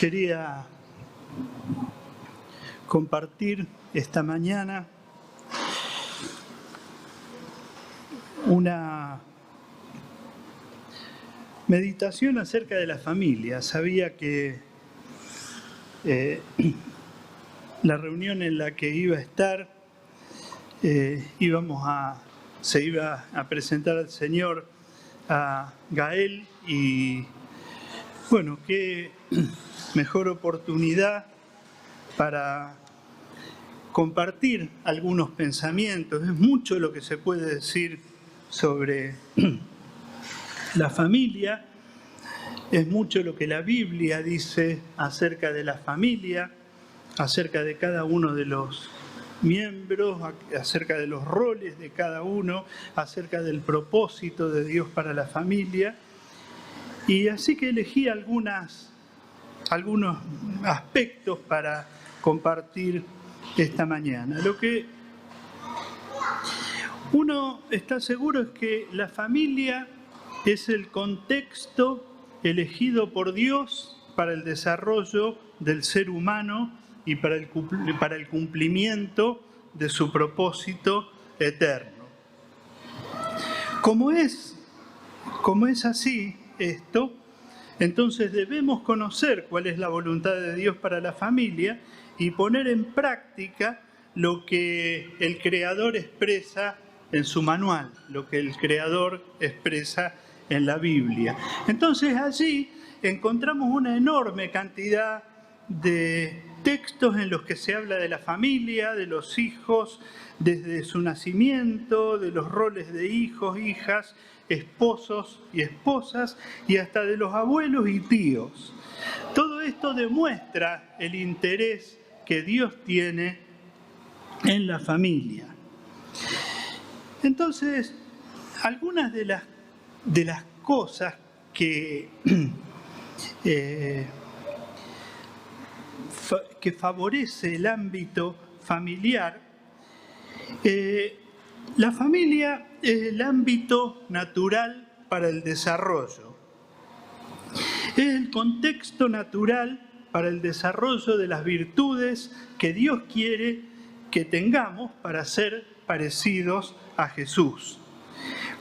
Quería compartir esta mañana una meditación acerca de la familia. Sabía que la reunión en la que iba a estar, se iba a presentar al Señor a Gael y bueno, qué mejor oportunidad para compartir algunos pensamientos. Es mucho lo que se puede decir sobre la familia, es mucho lo que la Biblia dice acerca de la familia, acerca de cada uno de los miembros, acerca de los roles de cada uno, acerca del propósito de Dios para la familia. Y así que elegí algunos aspectos para compartir esta mañana. Lo que uno está seguro es que la familia es el contexto elegido por Dios para el desarrollo del ser humano y para el cumplimiento de su propósito eterno. Como es así esto, entonces debemos conocer cuál es la voluntad de Dios para la familia y poner en práctica lo que el Creador expresa en su manual, lo que el Creador expresa en la Biblia. Entonces allí encontramos una enorme cantidad de textos en los que se habla de la familia, de los hijos, desde su nacimiento, de los roles de hijos, hijas, esposos y esposas, y hasta de los abuelos y tíos. Todo esto demuestra el interés que Dios tiene en la familia. Entonces, algunas de las cosas que favorece el ámbito familiar, la familia es el ámbito natural para el desarrollo. Es el contexto natural para el desarrollo de las virtudes que Dios quiere que tengamos para ser parecidos a Jesús.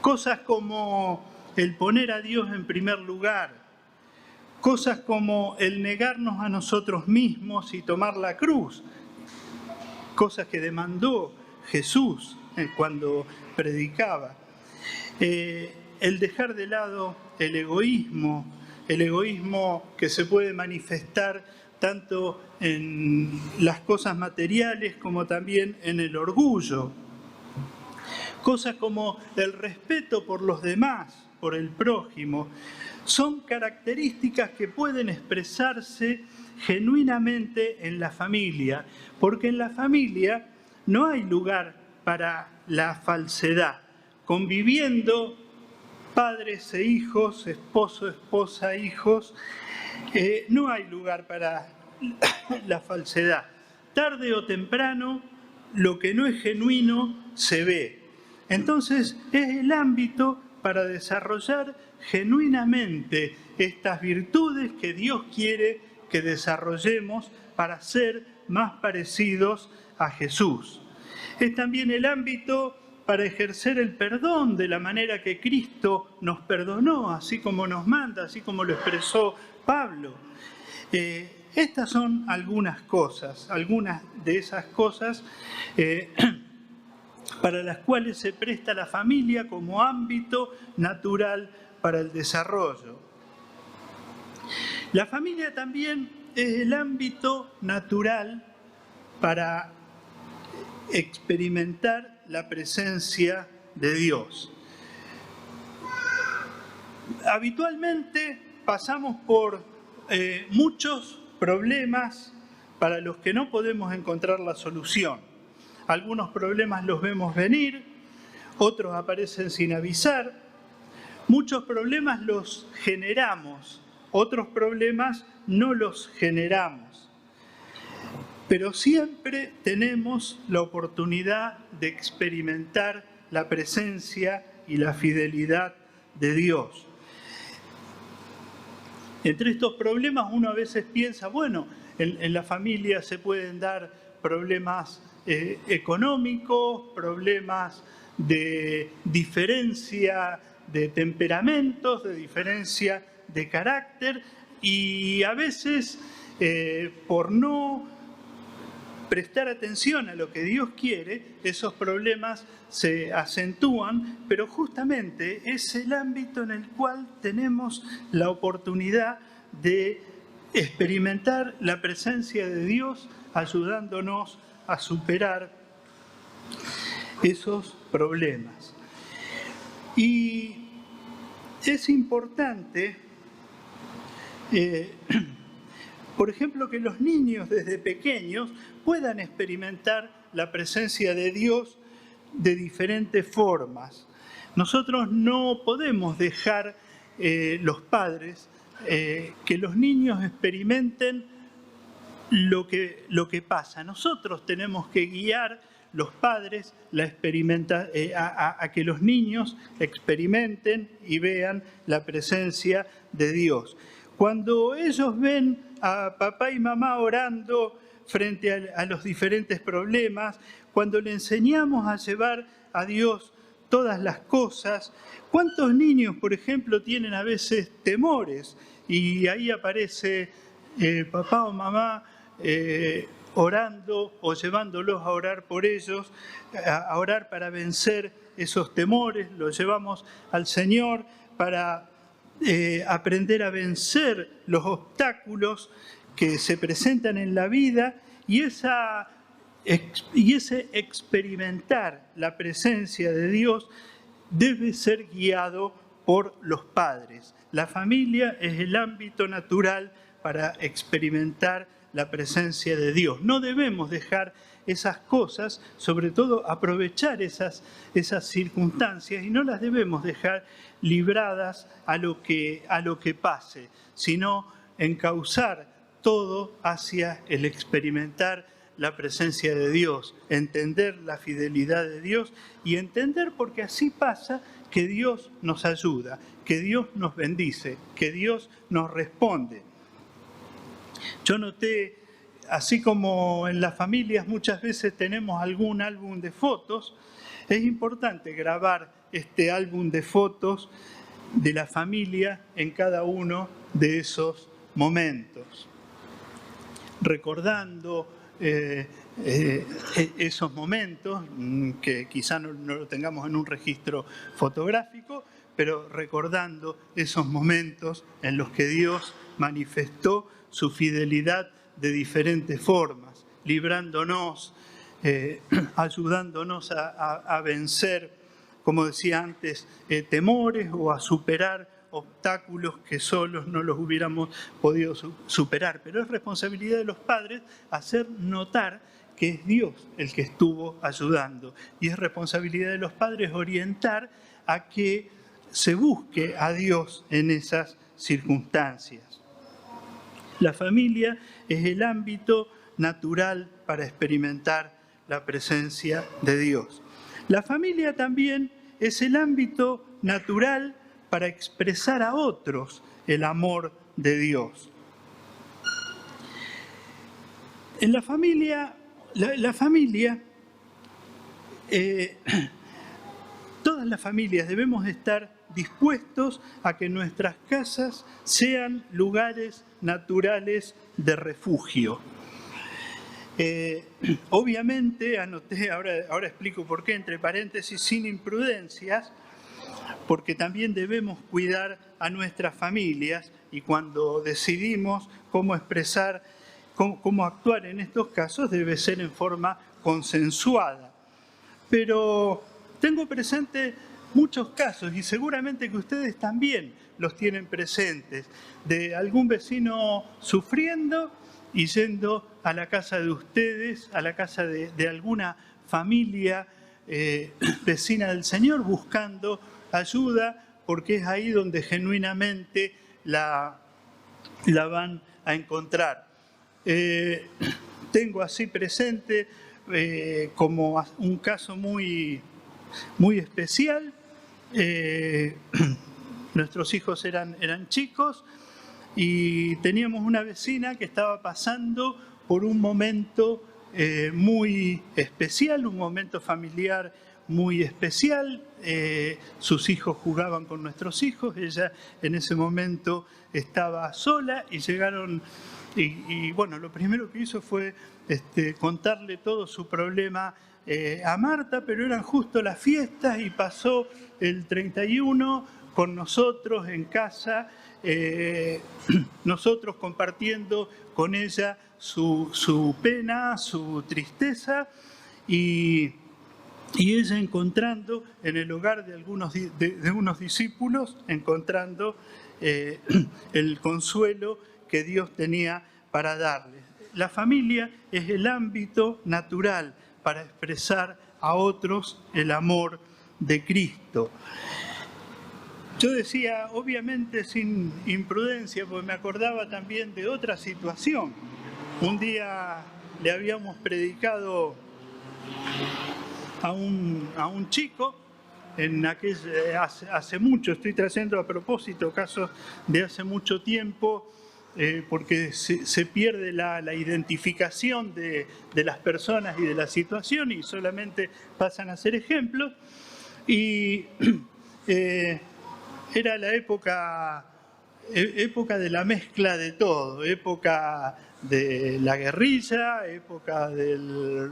Cosas como el poner a Dios en primer lugar, cosas como el negarnos a nosotros mismos y tomar la cruz, cosas que demandó Jesús cuando predicaba. El dejar de lado el egoísmo que se puede manifestar tanto en las cosas materiales como también en el orgullo. Cosas como el respeto por los demás, por el prójimo, son características que pueden expresarse genuinamente en la familia, porque en la familia no hay lugar para la falsedad. Conviviendo padres e hijos, esposo, esposa, hijos, no hay lugar para la falsedad. Tarde o temprano, lo que no es genuino se ve. Entonces, es el ámbito para desarrollar genuinamente estas virtudes que Dios quiere que desarrollemos para ser más parecidos a Jesús. Es también el ámbito para ejercer el perdón de la manera que Cristo nos perdonó, así como nos manda, así como lo expresó Pablo. Estas son algunas de esas cosas para las cuales se presta la familia como ámbito natural para el desarrollo. La familia también es el ámbito natural para experimentar la presencia de Dios. Habitualmente pasamos por muchos problemas para los que no podemos encontrar la solución. Algunos problemas los vemos venir, otros aparecen sin avisar. Muchos problemas los generamos, otros problemas no los generamos. Pero siempre tenemos la oportunidad de experimentar la presencia y la fidelidad de Dios. Entre estos problemas uno a veces piensa, bueno, en la familia se pueden dar problemas económicos, problemas de diferencia de temperamentos, de diferencia de carácter, y a veces por no prestar atención a lo que Dios quiere, esos problemas se acentúan, pero justamente es el ámbito en el cual tenemos la oportunidad de experimentar la presencia de Dios ayudándonos a superar esos problemas. Y es importante, por ejemplo, que los niños desde pequeños puedan experimentar la presencia de Dios de diferentes formas. Nosotros no podemos dejar los padres que los niños experimenten lo que pasa. Nosotros tenemos que guiar, los padres, a que los niños experimenten y vean la presencia de Dios. Cuando ellos ven a papá y mamá orando frente a los diferentes problemas, cuando le enseñamos a llevar a Dios todas las cosas, ¿cuántos niños, por ejemplo, tienen a veces temores? Y ahí aparece papá o mamá orando o llevándolos a orar por ellos, a orar para vencer esos temores, los llevamos al Señor para aprender a vencer los obstáculos que se presentan en la vida y ese experimentar la presencia de Dios debe ser guiado por los padres. La familia es el ámbito natural para experimentar la presencia de Dios. No debemos dejar esas cosas, sobre todo aprovechar esas circunstancias y no las debemos dejar libradas a lo que pase, sino encauzar todo hacia el experimentar la presencia de Dios, entender la fidelidad de Dios y entender, porque así pasa, que Dios nos ayuda, que Dios nos bendice, que Dios nos responde. Yo noté, así como en las familias muchas veces tenemos algún álbum de fotos, es importante grabar este álbum de fotos de la familia en cada uno de esos momentos, recordando esos momentos que quizá no lo tengamos en un registro fotográfico, pero recordando esos momentos en los que Dios manifestó su fidelidad de diferentes formas, librándonos, ayudándonos a vencer, como decía antes, temores o a superar obstáculos que solos no los hubiéramos podido superar. Pero es responsabilidad de los padres hacer notar que es Dios el que estuvo ayudando. Y es responsabilidad de los padres orientar a que se busque a Dios en esas circunstancias. La familia es el ámbito natural para experimentar la presencia de Dios. La familia también es el ámbito natural para expresar a otros el amor de Dios. En la familia, todas las familias debemos estar dispuestos a que nuestras casas sean lugares naturales de refugio. Obviamente, anoté, ahora explico por qué, entre paréntesis, sin imprudencias, porque también debemos cuidar a nuestras familias y cuando decidimos cómo expresar, cómo actuar en estos casos, debe ser en forma consensuada. Pero tengo presente muchos casos, y seguramente que ustedes también los tienen presentes, de algún vecino sufriendo y yendo a la casa de ustedes, a la casa de alguna familia vecina del Señor, buscando ayuda, porque es ahí donde genuinamente la van a encontrar. Tengo así presente como un caso muy especial. Nuestros hijos eran chicos y teníamos una vecina que estaba pasando por un momento muy especial, un momento familiar muy especial. Sus hijos jugaban con nuestros hijos, ella en ese momento estaba sola y llegaron, y bueno, lo primero que hizo fue contarle todo su problema a Marta, pero eran justo las fiestas y pasó el 31 con nosotros en casa, nosotros compartiendo con ella su pena, su tristeza, y ella encontrando en el hogar de unos discípulos, encontrando el consuelo que Dios tenía para darles. La familia es el ámbito natural para expresar a otros el amor de Cristo. Yo decía, obviamente sin imprudencia, porque me acordaba también de otra situación. Un día le habíamos predicado a un chico, hace mucho, estoy trayendo a propósito casos de hace mucho tiempo, porque se pierde la identificación de las personas y de la situación y solamente pasan a ser ejemplos. Y era la época de la mezcla de todo, época de la guerrilla, época del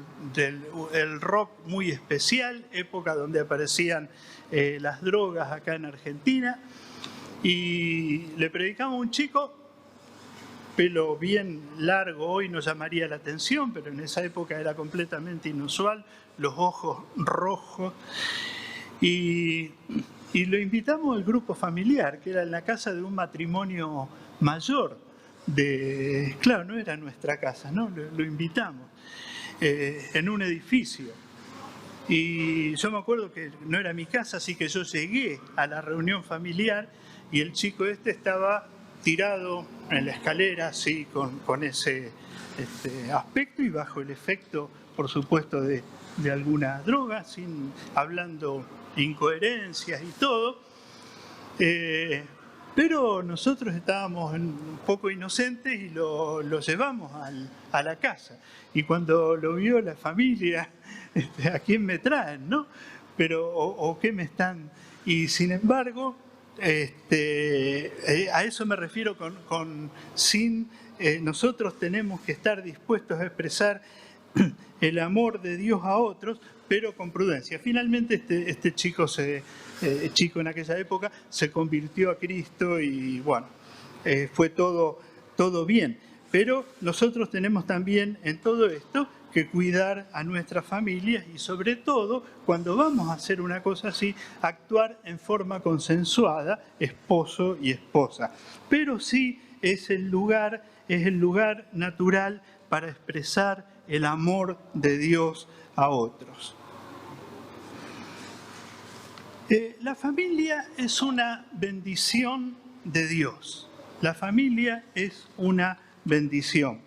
rock muy especial, época donde aparecían las drogas acá en Argentina. Y le predicamos a un chico, pelo bien largo, hoy nos llamaría la atención, pero en esa época era completamente inusual, los ojos rojos. Y lo invitamos al grupo familiar, que era en la casa de un matrimonio mayor. Claro, no era nuestra casa, ¿no? Lo invitamos en un edificio. Y yo me acuerdo que no era mi casa, así que yo llegué a la reunión familiar y el chico estaba tirado en la escalera, así, con ese aspecto y bajo el efecto, por supuesto, de alguna droga, hablando incoherencias y todo. Pero nosotros estábamos un poco inocentes y lo llevamos a la casa. Y cuando lo vio la familia, ¿a quién me traen, no? Pero, o qué me están... Y sin embargo, a eso me refiero nosotros tenemos que estar dispuestos a expresar el amor de Dios a otros, pero con prudencia. Finalmente este chico en aquella época se convirtió a Cristo y bueno, fue todo bien. Pero nosotros tenemos también en todo esto que cuidar a nuestras familias y sobre todo, cuando vamos a hacer una cosa así, actuar en forma consensuada, esposo y esposa. Pero sí es el lugar natural para expresar el amor de Dios a otros. La familia es una bendición de Dios. La familia es una bendición.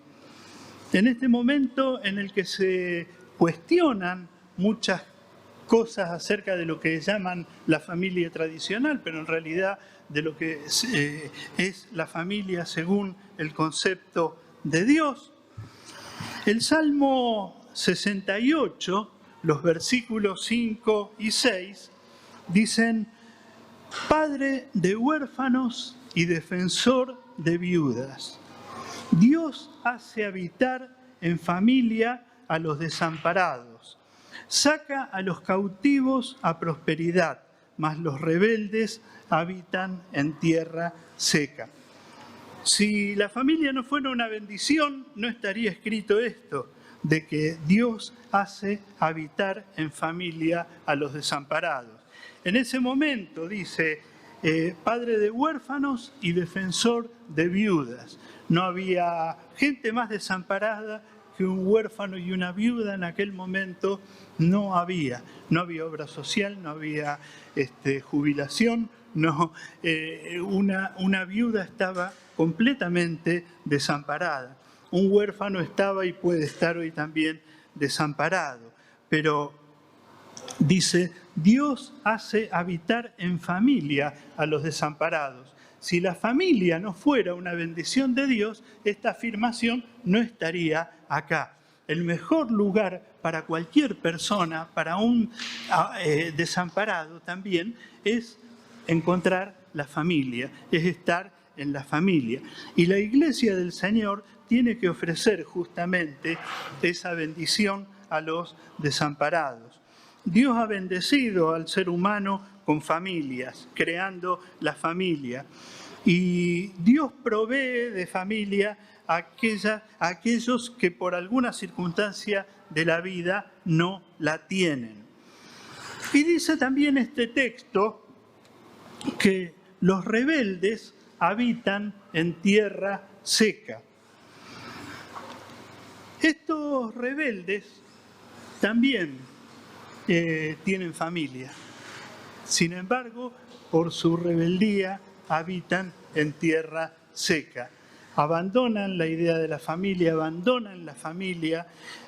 En este momento en el que se cuestionan muchas cosas acerca de lo que llaman la familia tradicional, pero en realidad de lo que es la familia según el concepto de Dios, el Salmo 68, los versículos 5 y 6, dicen: Padre de huérfanos y defensor de viudas. Dios hace habitar en familia a los desamparados. Saca a los cautivos a prosperidad, mas los rebeldes habitan en tierra seca. Si la familia no fuera una bendición, no estaría escrito esto, de que Dios hace habitar en familia a los desamparados. En ese momento dice, padre de huérfanos y defensor de viudas. No había gente más desamparada que un huérfano y una viuda en aquel momento. No había obra social, no había jubilación, una viuda estaba completamente desamparada. Un huérfano estaba y puede estar hoy también desamparado, pero dice, Dios hace habitar en familia a los desamparados. Si la familia no fuera una bendición de Dios, esta afirmación no estaría acá. El mejor lugar para cualquier persona, para un desamparado también, es encontrar la familia, es estar en la familia. Y la Iglesia del Señor tiene que ofrecer justamente esa bendición a los desamparados. Dios ha bendecido al ser humano con familias, creando la familia. Y Dios provee de familia a aquellos que por alguna circunstancia de la vida no la tienen. Y dice también este texto que los rebeldes habitan en tierra seca. Estos rebeldes también tienen familia. Sin embargo, por su rebeldía habitan en tierra seca. Abandonan la idea de la familia,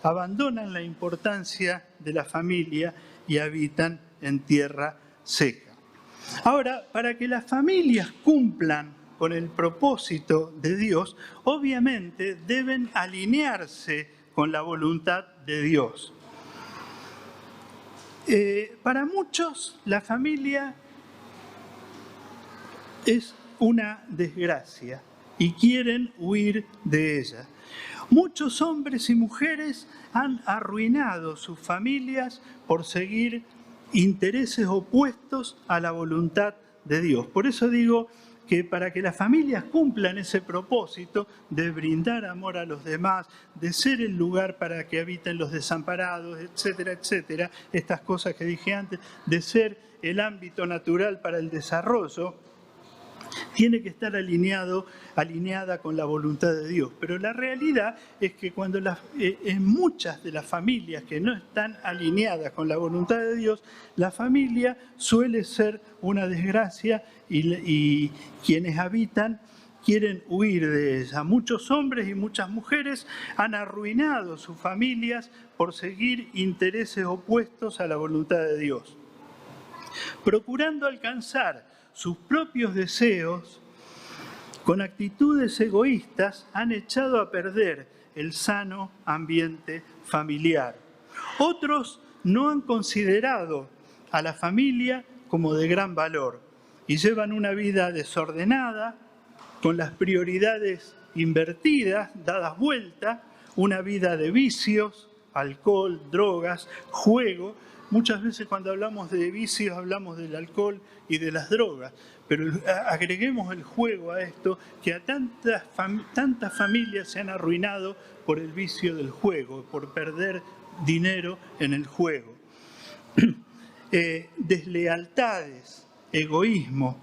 abandonan la importancia de la familia y habitan en tierra seca. Ahora, para que las familias cumplan con el propósito de Dios, obviamente deben alinearse con la voluntad de Dios. Para muchos, la familia es una desgracia y quieren huir de ella. Muchos hombres y mujeres han arruinado sus familias por seguir intereses opuestos a la voluntad de Dios. Por eso digo que para que las familias cumplan ese propósito de brindar amor a los demás, de ser el lugar para que habiten los desamparados, etcétera, etcétera, estas cosas que dije antes, de ser el ámbito natural para el desarrollo, tiene que estar alineada con la voluntad de Dios. Pero la realidad es que cuando en muchas de las familias que no están alineadas con la voluntad de Dios, la familia suele ser una desgracia y quienes habitan quieren huir de ella. Muchos hombres y muchas mujeres han arruinado sus familias por seguir intereses opuestos a la voluntad de Dios, procurando alcanzar sus propios deseos. Con actitudes egoístas han echado a perder el sano ambiente familiar. Otros no han considerado a la familia como de gran valor y llevan una vida desordenada, con las prioridades invertidas, dadas vuelta, una vida de vicios, alcohol, drogas, juego. Muchas veces cuando hablamos de vicios hablamos del alcohol y de las drogas, pero agreguemos el juego a esto, que a tantas familias se han arruinado por el vicio del juego, por perder dinero en el juego. Deslealtades, egoísmo,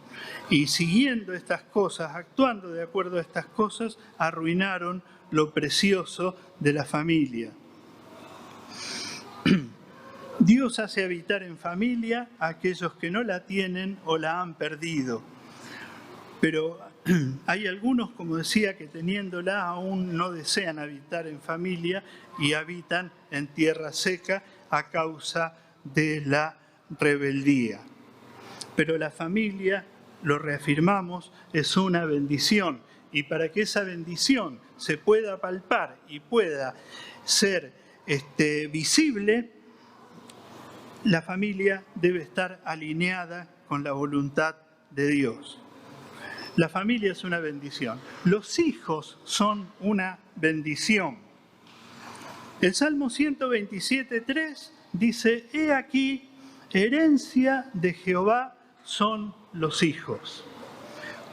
y siguiendo estas cosas, actuando de acuerdo a estas cosas, arruinaron lo precioso de la familia. Dios hace habitar en familia a aquellos que no la tienen o la han perdido. Pero hay algunos, como decía, que teniéndola aún no desean habitar en familia y habitan en tierra seca a causa de la rebeldía. Pero la familia, lo reafirmamos, es una bendición. Y para que esa bendición se pueda palpar y pueda ser visible, la familia debe estar alineada con la voluntad de Dios. La familia es una bendición. Los hijos son una bendición. El Salmo 127:3 dice: «He aquí, herencia de Jehová son los hijos.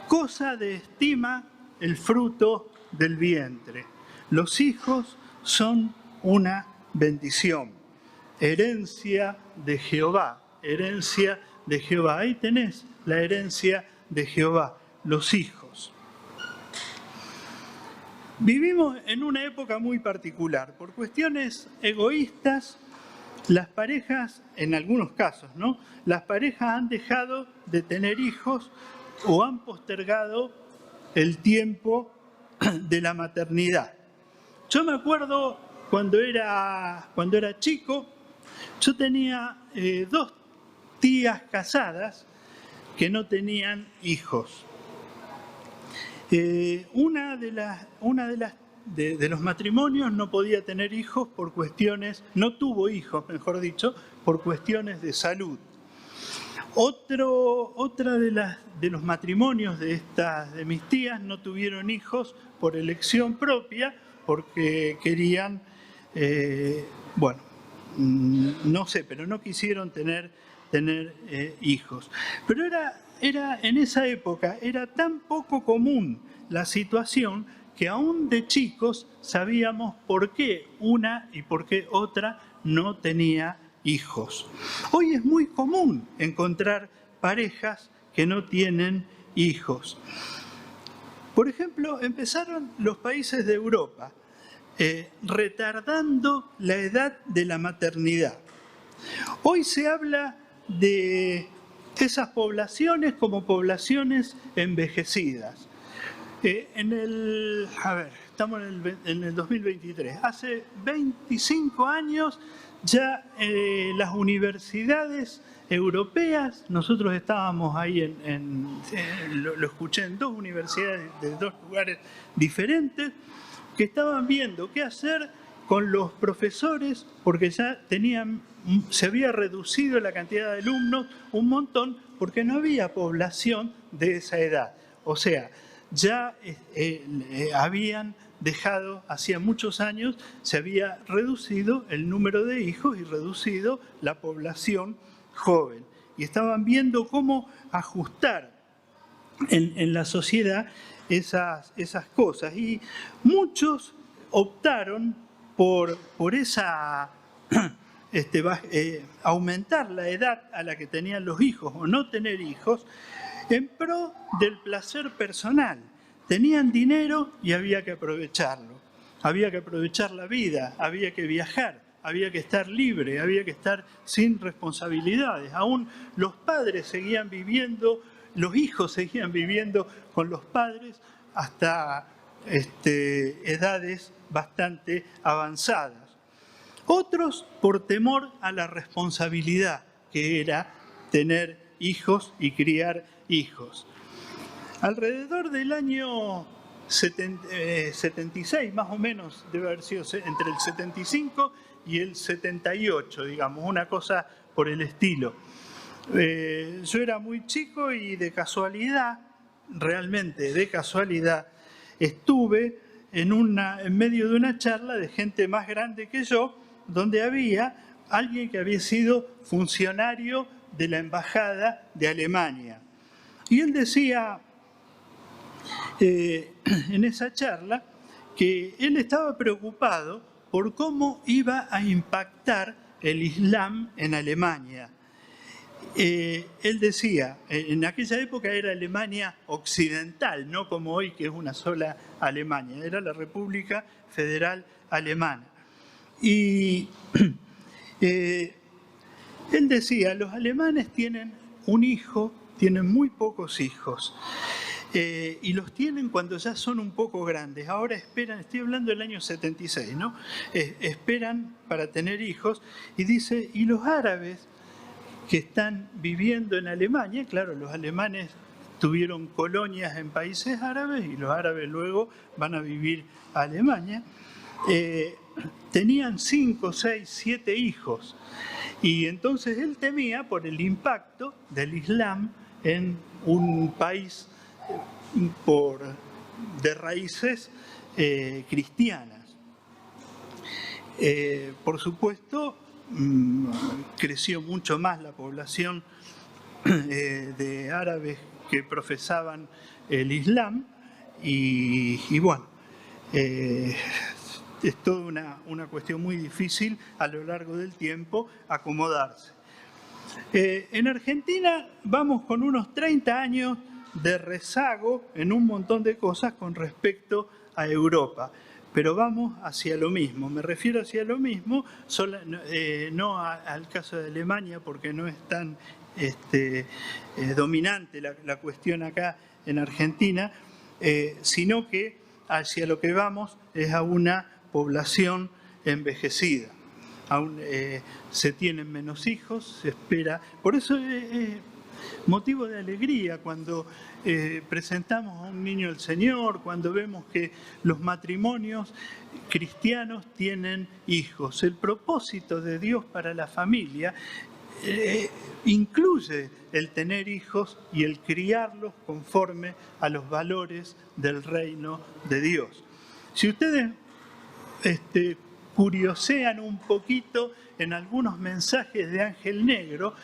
Cosa de estima el fruto del vientre». Los hijos son una bendición. Herencia de Jehová, herencia de Jehová. Ahí tenés la herencia de Jehová, los hijos. Vivimos en una época muy particular. Por cuestiones egoístas, las parejas, en algunos casos, ¿no?, las parejas han dejado de tener hijos o han postergado el tiempo de la maternidad. Yo me acuerdo cuando era chico, yo tenía 2 tías casadas que no tenían hijos. De los matrimonios no podía tener hijos por cuestiones, no tuvo hijos, mejor dicho, por cuestiones de salud. Otra de los matrimonios de mis tías no tuvieron hijos por elección propia, porque querían, bueno, no sé, pero no quisieron tener hijos. Pero en esa época era tan poco común la situación que aún de chicos sabíamos por qué una y por qué otra no tenía hijos. Hoy es muy común encontrar parejas que no tienen hijos. Por ejemplo, empezaron los países de Europa retardando la edad de la maternidad. Hoy se habla de esas poblaciones como poblaciones envejecidas. Estamos en el 2023. Hace 25 años ya las universidades europeas, nosotros estábamos ahí lo escuché en 2 universidades de 2 lugares diferentes, que estaban viendo qué hacer con los profesores, porque ya se había reducido la cantidad de alumnos un montón, porque no había población de esa edad. O sea, ya habían dejado, hacía muchos años, se había reducido el número de hijos y reducido la población joven. Y estaban viendo cómo ajustar en la sociedad esas cosas. Y muchos optaron por aumentar la edad a la que tenían los hijos o no tener hijos en pro del placer personal. Tenían dinero y había que aprovecharlo. Había que aprovechar la vida, había que viajar, había que estar libre, había que estar sin responsabilidades. Aún los padres seguían viviendo, los hijos seguían viviendo con los padres hasta edades bastante avanzadas. Otros por temor a la responsabilidad que era tener hijos y criar hijos. Alrededor del año 76, más o menos, debe haber sido entre el 75 y el 78, digamos, una cosa por el estilo. Yo era muy chico y de casualidad, realmente de casualidad, estuve en medio de una charla de gente más grande que yo, donde había alguien que había sido funcionario de la Embajada de Alemania. Y él decía en esa charla que él estaba preocupado por cómo iba a impactar el Islam en Alemania. Él decía, en aquella época era Alemania occidental, no como hoy que es una sola Alemania, era la República Federal Alemana. Y él decía, los alemanes tienen un hijo, tienen muy pocos hijos, y los tienen cuando ya son un poco grandes. Ahora esperan, estoy hablando del año 76, ¿no? Esperan para tener hijos, y dice, y los árabes que están viviendo en Alemania, claro, los alemanes tuvieron colonias en países árabes y los árabes luego van a vivir a Alemania, tenían 5, 6, 7 hijos. Y entonces él temía por el impacto del Islam en un país de raíces cristianas. Por supuesto, creció mucho más la población de árabes que profesaban el Islam y bueno, es toda una cuestión muy difícil a lo largo del tiempo acomodarse. En Argentina vamos con unos 30 años de rezago en un montón de cosas con respecto a Europa. Pero vamos hacia lo mismo. Me refiero hacia lo mismo, no al caso de Alemania, porque no es tan dominante la cuestión acá en Argentina, sino que hacia lo que vamos es a una población envejecida. Aún se tienen menos hijos, se espera. Por eso motivo de alegría cuando presentamos a un niño al Señor, cuando vemos que los matrimonios cristianos tienen hijos. El propósito de Dios para la familia incluye el tener hijos y el criarlos conforme a los valores del reino de Dios. Si ustedes curiosean un poquito en algunos mensajes de Ángel Negro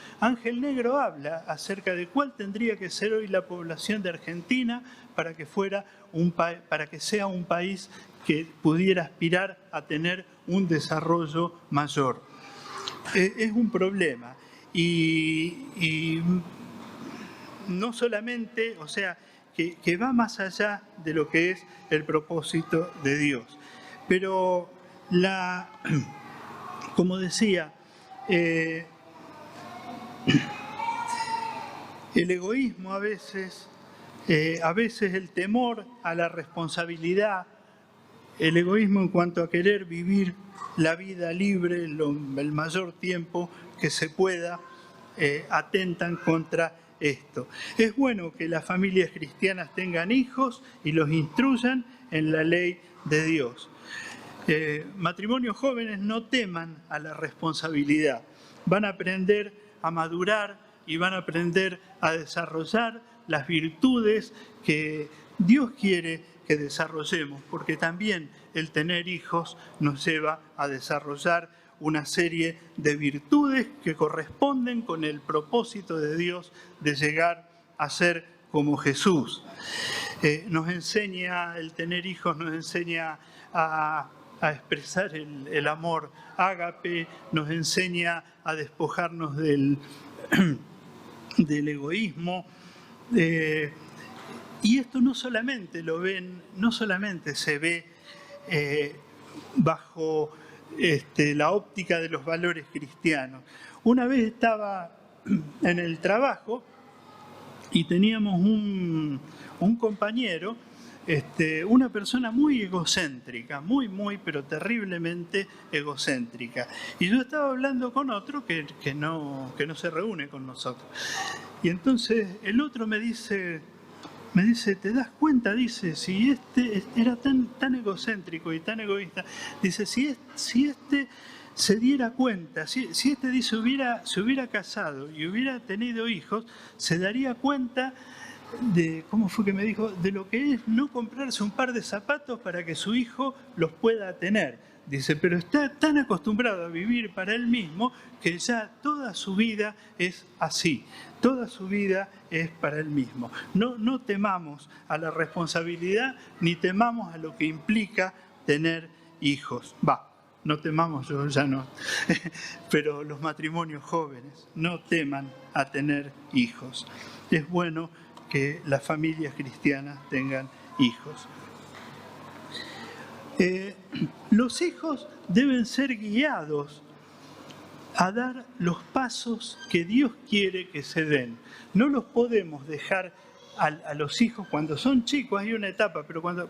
habla acerca de cuál tendría que ser hoy la población de Argentina para que sea un país que pudiera aspirar a tener un desarrollo mayor. Es un problema y no solamente, o sea, que va más allá de lo que es el propósito de Dios. Pero como decía, el egoísmo a veces el temor a la responsabilidad, el egoísmo en cuanto a querer vivir la vida libre el mayor tiempo que se pueda, atentan contra esto. Es bueno que las familias cristianas tengan hijos y los instruyan en la ley de Dios. Matrimonios jóvenes no teman a la responsabilidad, van a aprender a madurar y van a aprender a desarrollar las virtudes que Dios quiere que desarrollemos, porque también el tener hijos nos lleva a desarrollar una serie de virtudes que corresponden con el propósito de Dios de llegar a ser como Jesús. Nos enseña, el tener hijos nos enseña a expresar el amor ágape, nos enseña a despojarnos del egoísmo. Y esto no solamente se ve bajo la óptica de los valores cristianos. Una vez estaba en el trabajo y teníamos un compañero, una persona muy egocéntrica, pero terriblemente egocéntrica. Y yo estaba hablando con otro que no se reúne con nosotros. Y entonces el otro me dice, ¿te das cuenta? Dice, si era tan egocéntrico y tan egoísta, dice, si se diera cuenta, si dice, se hubiera casado y hubiera tenido hijos, se daría cuenta de, ¿cómo fue que me dijo?, de lo que es no comprarse un par de zapatos para que su hijo los pueda tener. Dice, pero está tan acostumbrado a vivir para él mismo que ya toda su vida es así. Toda su vida es para él mismo. No temamos a la responsabilidad ni temamos a lo que implica tener hijos. No temamos, yo ya no. Pero los matrimonios jóvenes no teman a tener hijos. Es bueno que las familias cristianas tengan hijos. Los hijos deben ser guiados a dar los pasos que Dios quiere que se den. No los podemos dejar a los hijos cuando son chicos, hay una etapa, pero cuando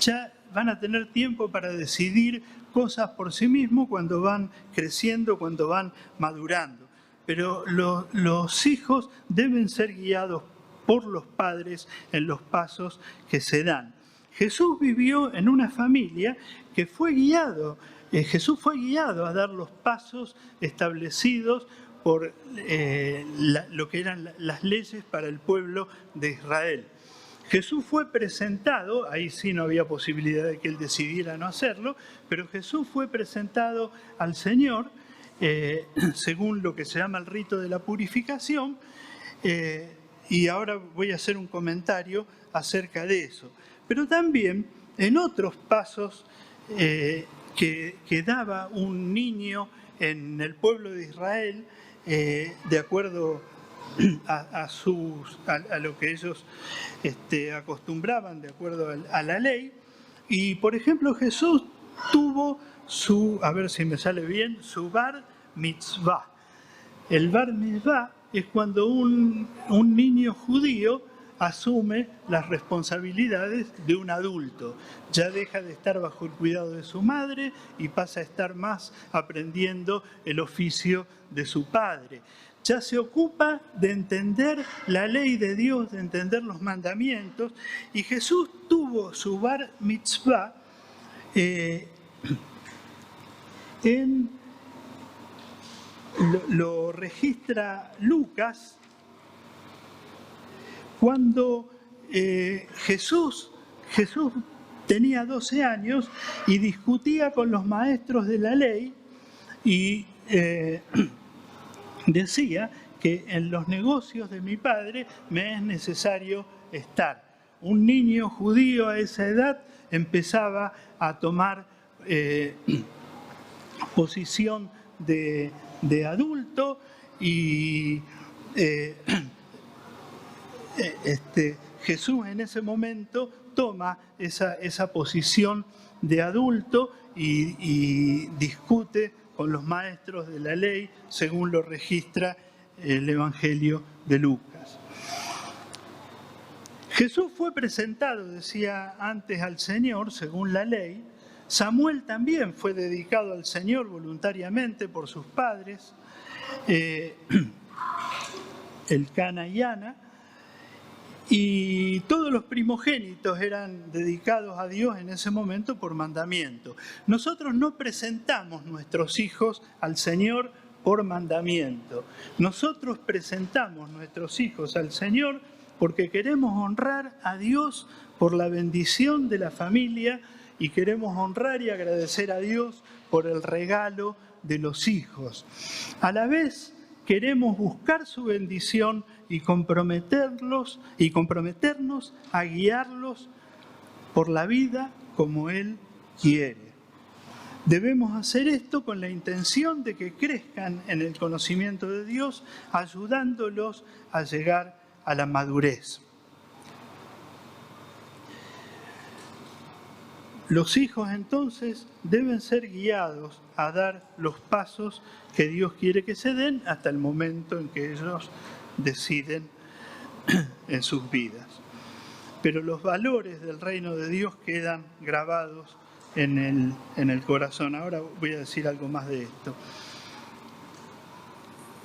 ya van a tener tiempo para decidir cosas por sí mismos, cuando van creciendo, cuando van madurando. Pero los hijos deben ser guiados por los padres en los pasos que se dan. Jesús vivió en una familia que fue guiado. Jesús fue guiado a dar los pasos establecidos por lo que eran las leyes para el pueblo de Israel. Jesús fue presentado, ahí sí no había posibilidad de que él decidiera no hacerlo, pero Jesús fue presentado al Señor según lo que se llama el rito de la purificación, y ahora voy a hacer un comentario acerca de eso. Pero también en otros pasos que daba un niño en el pueblo de Israel, de acuerdo a lo que ellos acostumbraban, de acuerdo a la ley. Y, por ejemplo, Jesús tuvo su bar mitzvah. El bar mitzvah es cuando un niño judío asume las responsabilidades de un adulto. Ya deja de estar bajo el cuidado de su madre y pasa a estar más aprendiendo el oficio de su padre. ya se ocupa de entender la ley de Dios, de entender los mandamientos, y Jesús tuvo su bar mitzvah lo registra Lucas, cuando Jesús tenía 12 años y discutía con los maestros de la ley y decía que en los negocios de mi padre me es necesario estar. Un niño judío a esa edad empezaba a tomar posición de adulto y Jesús en ese momento toma esa posición de adulto y discute con los maestros de la ley, según lo registra el Evangelio de Lucas. Jesús fue presentado, decía antes, al Señor, según la ley. Samuel también fue dedicado al Señor voluntariamente por sus padres, Elcana y Ana, y todos los primogénitos eran dedicados a Dios en ese momento por mandamiento. Nosotros no presentamos nuestros hijos al Señor por mandamiento. Nosotros presentamos nuestros hijos al Señor porque queremos honrar a Dios por la bendición de la familia y queremos honrar y agradecer a Dios por el regalo de los hijos. A la vez, queremos buscar su bendición y comprometernos a guiarlos por la vida como Él quiere. Debemos hacer esto con la intención de que crezcan en el conocimiento de Dios, ayudándolos a llegar a la madurez. Los hijos entonces deben ser guiados a dar los pasos que Dios quiere que se den hasta el momento en que ellos deciden en sus vidas. Pero los valores del reino de Dios quedan grabados en el corazón. Ahora voy a decir algo más de esto.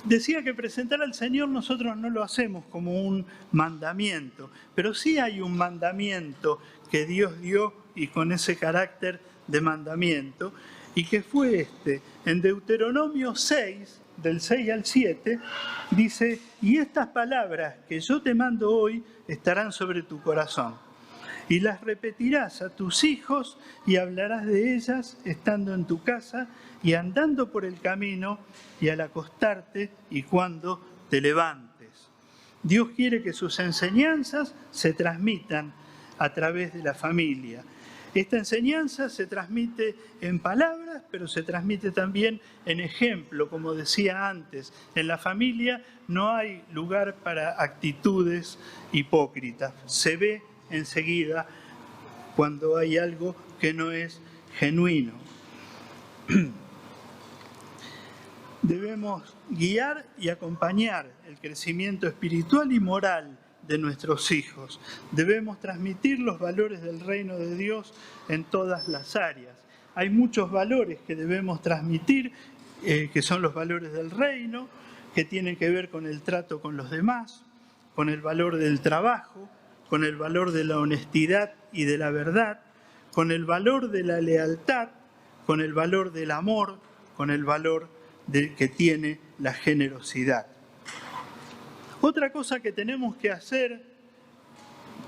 Decía que presentar al Señor nosotros no lo hacemos como un mandamiento, pero sí hay un mandamiento que Dios dio y con ese carácter de mandamiento, y que fue este. En Deuteronomio 6, del 6 al 7, dice: y estas palabras que yo te mando hoy estarán sobre tu corazón, y las repetirás a tus hijos y hablarás de ellas estando en tu casa y andando por el camino y al acostarte y cuando te levantes. Dios quiere que sus enseñanzas se transmitan a través de la familia. Esta enseñanza se transmite en palabras, pero se transmite también en ejemplo, como decía antes. En la familia no hay lugar para actitudes hipócritas. Se ve enseguida cuando hay algo que no es genuino. Debemos guiar y acompañar el crecimiento espiritual y moral de nuestros hijos. Debemos transmitir los valores del reino de Dios en todas las áreas. Hay muchos valores que debemos transmitir, que son los valores del reino, que tienen que ver con el trato con los demás, con el valor del trabajo, con el valor de la honestidad y de la verdad, con el valor de la lealtad, con el valor del amor, con el valor que tiene la generosidad. Otra cosa que tenemos que hacer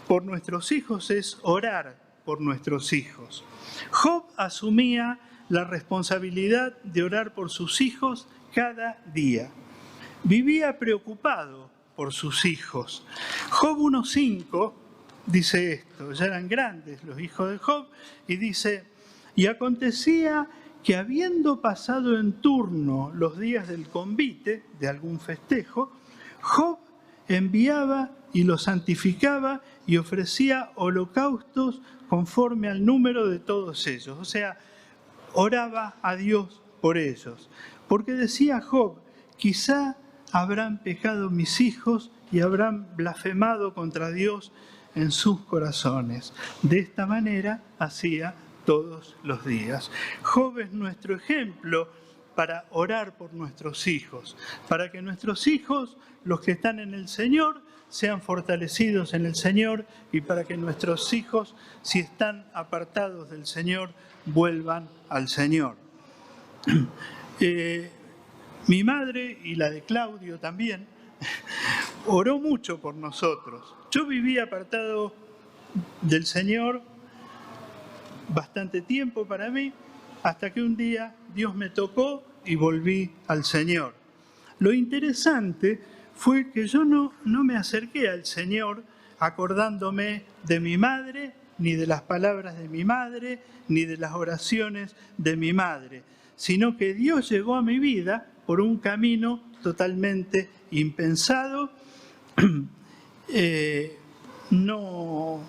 por nuestros hijos es orar por nuestros hijos. Job asumía la responsabilidad de orar por sus hijos cada día. Vivía preocupado por sus hijos. Job 1:5 dice esto, ya eran grandes los hijos de Job, y dice: y acontecía que habiendo pasado en turno los días del convite, de algún festejo, Job enviaba y los santificaba y ofrecía holocaustos conforme al número de todos ellos. O sea, oraba a Dios por ellos. Porque decía Job: quizá habrán pecado mis hijos y habrán blasfemado contra Dios en sus corazones. De esta manera hacía todos los días. Job es nuestro ejemplo para orar por nuestros hijos, para que nuestros hijos, los que están en el Señor, sean fortalecidos en el Señor y para que nuestros hijos, si están apartados del Señor, vuelvan al Señor. Mi madre y la de Claudio también oró mucho por nosotros. Yo viví apartado del Señor bastante tiempo para mí, hasta que un día Dios me tocó y volví al Señor. Lo interesante fue que yo no me acerqué al Señor acordándome de mi madre, ni de las palabras de mi madre, ni de las oraciones de mi madre, sino que Dios llegó a mi vida por un camino totalmente impensado. No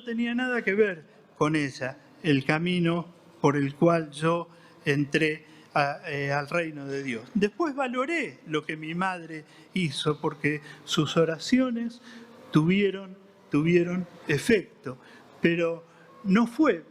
tenía nada que ver con ella, el camino por el cual yo entré al reino de Dios. Después valoré lo que mi madre hizo, porque sus oraciones tuvieron efecto, pero no fue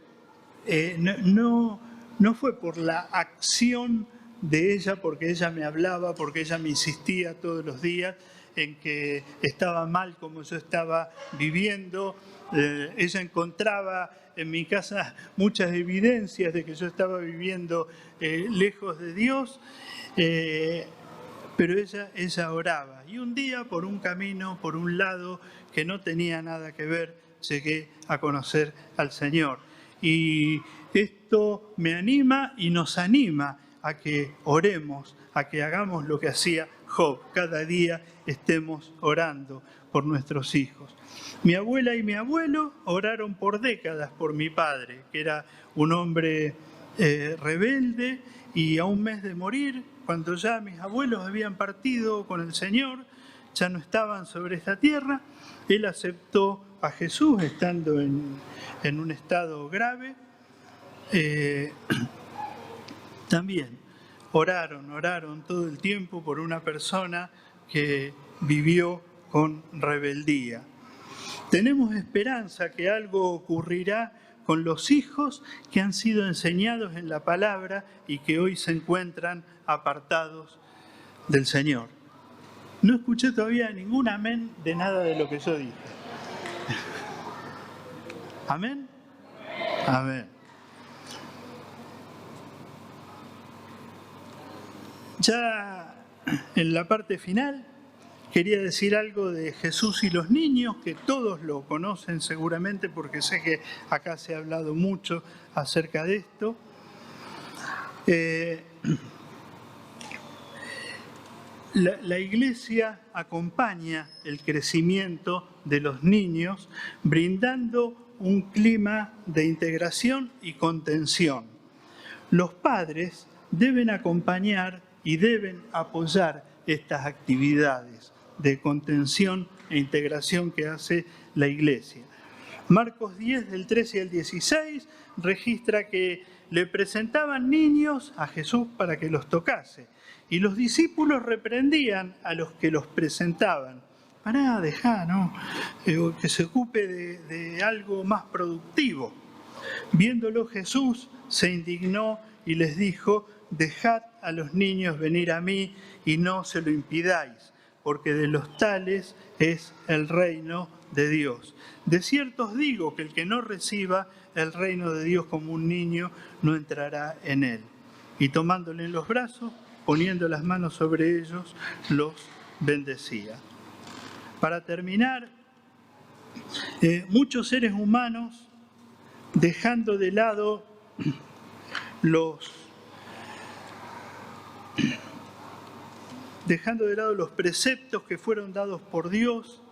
por la acción de ella, porque ella me hablaba, porque ella me insistía todos los días en que estaba mal como yo estaba viviendo. Ella encontraba en mi casa muchas evidencias de que yo estaba viviendo lejos de Dios, pero ella oraba. Y un día, por un camino, por un lado que no tenía nada que ver, llegué a conocer al Señor. Y esto me anima y nos anima a que oremos, a que hagamos lo que hacía Job. Cada día estemos orando por nuestros hijos. Mi abuela y mi abuelo oraron por décadas por mi padre, que era un hombre rebelde, y a un mes de morir, cuando ya mis abuelos habían partido con el Señor, ya no estaban sobre esta tierra, él aceptó a Jesús estando en un estado grave. También oraron todo el tiempo por una persona que vivió con rebeldía. Tenemos esperanza que algo ocurrirá con los hijos que han sido enseñados en la palabra y que hoy se encuentran apartados del Señor. No escuché todavía ningún amén de nada de lo que yo dije. ¿Amén? Amén. Ya en la parte final quería decir algo de Jesús y los niños, que todos lo conocen seguramente porque sé que acá se ha hablado mucho acerca de esto. La Iglesia acompaña el crecimiento de los niños brindando un clima de integración y contención. Los padres deben acompañar y deben apoyar estas actividades de contención e integración que hace la Iglesia. Marcos 10, del 13 al 16, registra que le presentaban niños a Jesús para que los tocase, y los discípulos reprendían a los que los presentaban. Pará, dejá, ¿no? Que se ocupe de algo más productivo. Viéndolo Jesús se indignó y les dijo: dejad a los niños venir a mí y no se lo impidáis, porque de los tales es el reino de Dios. De cierto os digo que el que no reciba el reino de Dios como un niño no entrará en él. Y tomándole en los brazos, poniendo las manos sobre ellos, los bendecía. Para terminar, muchos seres humanos, dejando de lado los preceptos que fueron dados por Dios,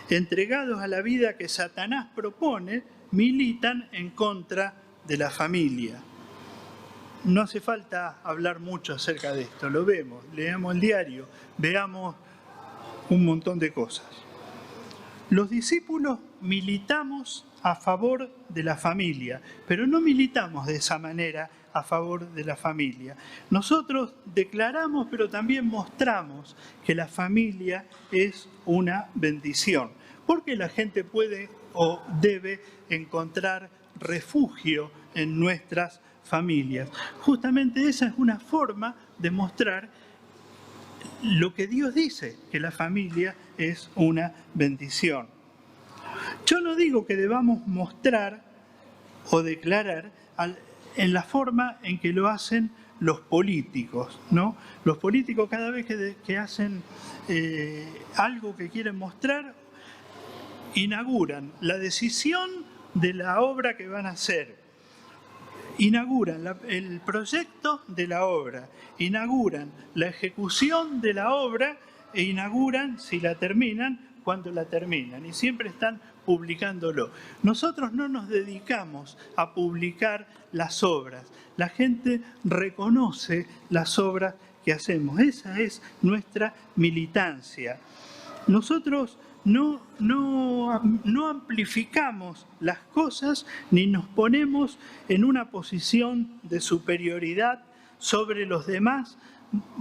entregados a la vida que Satanás propone, militan en contra de la familia. No hace falta hablar mucho acerca de esto, lo vemos, leamos el diario, veamos un montón de cosas. Los discípulos militamos a favor de la familia, pero no militamos de esa manera a favor de la familia. Nosotros declaramos, pero también mostramos que la familia es una bendición, porque la gente puede o debe encontrar refugio en nuestras familias. Justamente esa es una forma de mostrar lo que Dios dice, que la familia es una bendición. Yo no digo que debamos mostrar o declarar en la forma en que lo hacen los políticos, ¿no? Los políticos cada vez que hacen algo que quieren mostrar, inauguran la decisión de la obra que van a hacer, inauguran el proyecto de la obra, inauguran la ejecución de la obra e inauguran, si la terminan, cuando la terminan. Y siempre están publicándolo. Nosotros no nos dedicamos a publicar las obras. La gente reconoce las obras que hacemos. Esa es nuestra militancia. Nosotros no amplificamos las cosas ni nos ponemos en una posición de superioridad sobre los demás,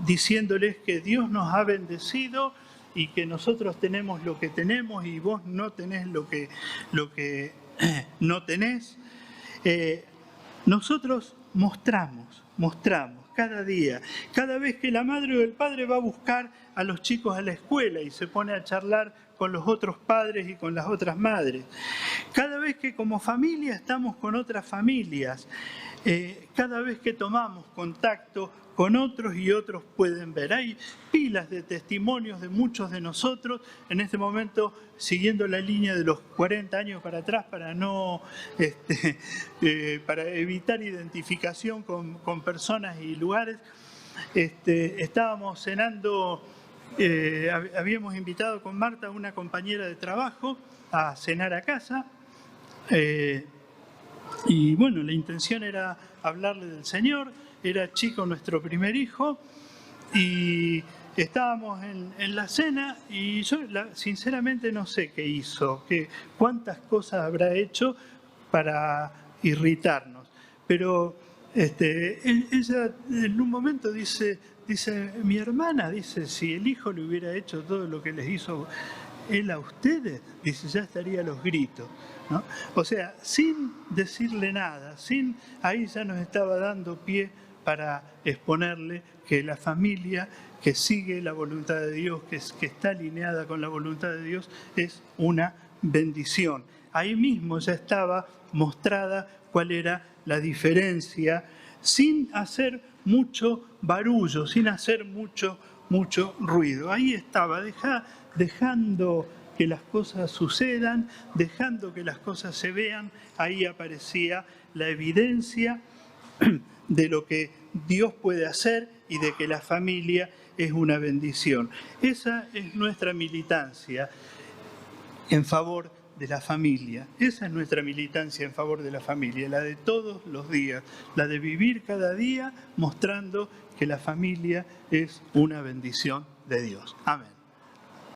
diciéndoles que Dios nos ha bendecido y que nosotros tenemos lo que tenemos y vos no tenés lo que no tenés. Nosotros mostramos cada día, cada vez que la madre o el padre va a buscar a los chicos a la escuela y se pone a charlar con los otros padres y con las otras madres, cada vez que como familia estamos con otras familias, cada vez que tomamos contacto con otros y otros pueden ver. Hay pilas de testimonios de muchos de nosotros, en este momento siguiendo la línea de los 40 años para atrás para para evitar identificación con personas y lugares. Estábamos cenando, habíamos invitado con Marta a una compañera de trabajo a cenar a casa. Y bueno, la intención era hablarle del Señor. Era chico nuestro primer hijo y estábamos en la cena y yo sinceramente no sé qué hizo, cuántas cosas habrá hecho para irritarnos. Pero ella en un momento dice, mi hermana, dice, si el hijo le hubiera hecho todo lo que les hizo él a ustedes, dice, ya estaría a los gritos, ¿no? O sea, sin decirle nada, ahí ya nos estaba dando pie para exponerle que la familia que sigue la voluntad de Dios, que está alineada con la voluntad de Dios, es una bendición. Ahí mismo ya estaba mostrada cuál era la diferencia, sin hacer mucho barullo, sin hacer mucho ruido. Ahí estaba, dejando que las cosas sucedan, dejando que las cosas se vean, ahí aparecía la evidencia de lo que Dios puede hacer y de que la familia es una bendición. Esa es nuestra militancia en favor de la familia. Esa es nuestra militancia en favor de la familia, la de todos los días, la de vivir cada día mostrando que la familia es una bendición de Dios. Amén.